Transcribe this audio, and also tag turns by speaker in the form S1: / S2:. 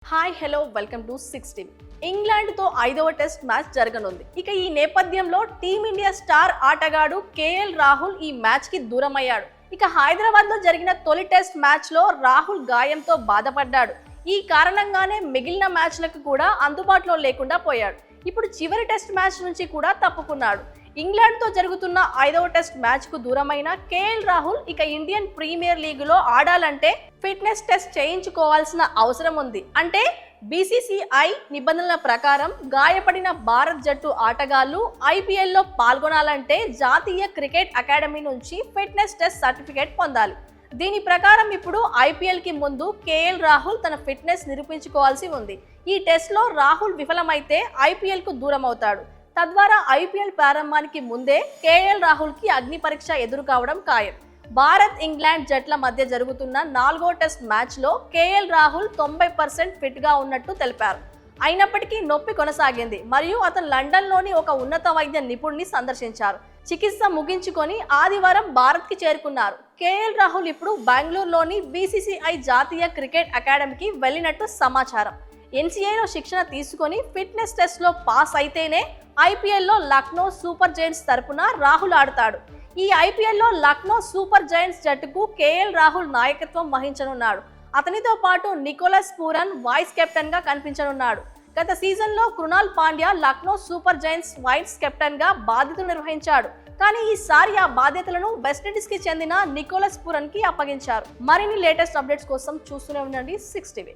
S1: Hi hello welcome to 6 ఇంగ్లాండ్తో 5వ test match జరగనుంది. ఇక ఈ నేపథ్యంలో టీమిండియా స్టార్ ఆటగాడు కేఎల్ రాహుల్ ఈ మ్యాచ్కి దూరమయ్యాడు. ఇక హైదరాబాద్లో జరిగిన తొలి టెస్ట్ మ్యాచ్లో రాహుల్ గాయంతో బాధపడ్డాడు. ఈ కారణంగానే మిగిలిన మ్యాచ్లకు కూడా అందుబాటులో లేకుండా పోయాడు. ఇప్పుడు చివరి టెస్ట్ మ్యాచ్ నుంచి కూడా తప్పుకున్నాడు. ఇంగ్లాండ్తో జరుగుతున్న 5వ టెస్ట్ మ్యాచ్కు దూరమైన కేఎల్ రాహుల్ ఇక ఇండియన్ ప్రీమియర్ లీగ్లో ఆడాలంటే ఫిట్నెస్ టెస్ట్ చేయించుకోవాల్సిన అవసరం ఉంది. అంటే బీసీసీఐ నిబంధనల ప్రకారం గాయపడిన భారత్ జట్టు ఆటగాళ్లు ఐపీఎల్లో పాల్గొనాలంటే జాతీయ క్రికెట్ అకాడమీ నుంచి ఫిట్నెస్ టెస్ట్ సర్టిఫికేట్ పొందాలి. దీని ప్రకారం ఇప్పుడు ఐపీఎల్కి ముందు కేఎల్ రాహుల్ తన ఫిట్నెస్ నిరూపించుకోవాల్సి ఉంది. ఈ టెస్ట్లో రాహుల్ విఫలమైతే ఐపీఎల్కు దూరం అవుతాడు. తద్వారా ఐపీఎల్ ప్రారంభానికి ముందే కేఎల్ రాహుల్కి అగ్ని పరీక్ష ఎదురు కావడం ఖాయం. భారత్ ఇంగ్లాండ్ జట్ల మధ్య జరుగుతున్న 4వ టెస్ట్ మ్యాచ్లో కేఎల్ రాహుల్ 90% ఫిట్గా ఉన్నట్టు తెలిపారు. అయినప్పటికీ నొప్పి కొనసాగింది మరియు అతను లండన్లోని ఒక ఉన్నత వైద్య నిపుణుడిని సందర్శించారు. చికిత్స ముగించుకొని ఆదివారం భారత్కి చేరుకున్నారు. కేఎల్ రాహుల్ ఇప్పుడు బెంగళూరులోని బీసీసీఐ జాతీయ క్రికెట్ అకాడమీకి వెళ్ళినట్టు సమాచారం. ఎన్సీఏలో శిక్షణ తీసుకొని ఫిట్నెస్ టెస్ట్లో పాస్ అయితేనే ఐపీఎల్లో లక్నో సూపర్ జైంట్స్ తరపున రాహుల్ ఆడతాడు. ఈ ఐపీఎల్లో లక్నో సూపర్ జైంట్స్ జట్టుకు కేఎల్ రాహుల్ నాయకత్వం వహించనున్నాడు. అతనితో పాటు నికోలస్ పూరన్ వైస్ కెప్టెన్ గా కనిపించనున్నాడు. గత సీజన్లో Krunal Pandya Lucknow super giants vice captain గా బాధ్యతలు నిర్వహించాడు. కానీ ఈసారి ఆ బాధ్యతలను వెస్టిండీస్ కి చెందిన నికోలస్ పూరన్ కి అప్పగించారు. మరిన్ని లేటెస్ట్ అప్డేట్స్ కోసం చూస్తూనే ఉండండి 6 టీవీ.